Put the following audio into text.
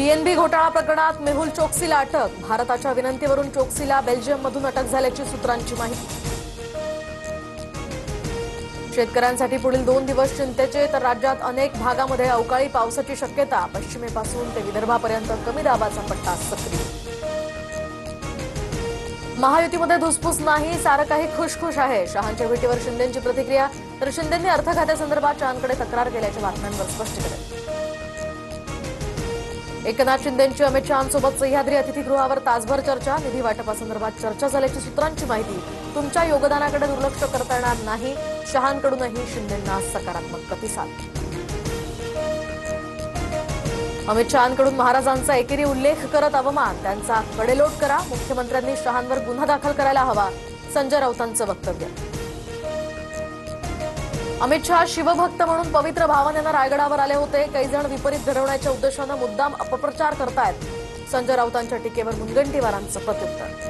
PNB घोटाळा प्रकरणात मेहुल चोक्सीला अटक. भारताच्या विनंतीवरून चोक्सीला बेल्जियममधून अटक झाल्याची सूत्रांची माहिती. शेतकऱ्यांसाठी पुढील 2 दिवस चिंतेचे, तर राज्यात अनेक भागामध्ये अवकाळी पावसाची शक्यता. पश्चिमेपासून ते विदर्भापर्यंत कमी दाबाचा पट्टा सक्रिय. महायुतीमध्ये धुसफूस नाही, सारं काही खुशखुश आहे. शहांच्या भेटीवर शिंदेंची प्रतिक्रिया. तर शिंदेंनी अर्थ खात्यासंदर्भात शहांकडे तक्रार केल्याच्या बातम्यांवर स्पष्टीकरण. एकनाथ शिंदेंची अमित शहांसोबत सह्याद्री अतिथीगृहावर तासभर चर्चा. निधी वाटपासंदर्भात चर्चा झाल्याची सूत्रांची माहिती. तुमच्या योगदानाकडे दुर्लक्ष करता येणार नाही. शहांकडूनही शिंदेंना सकारात्मक प्रतिसाद. अमित शहांकडून महाराजांचा एकेरी उल्लेख करत अवमान. त्यांचा कडेलोट करा. मुख्यमंत्र्यांनी शहांवर गुन्हा दाखल करायला हवा. संजय राऊतांचं वक्तव्य. अमित शहा शिवभक्त म्हणून पवित्र भावनेनं रायगडावर आले होते. काही जण विपरीत घडवण्याच्या उद्देशानं मुद्दाम अपप्रचार करतायत. संजय राऊतांच्या टीकेवर मुनगंटीवारांचं प्रत्युत्तर.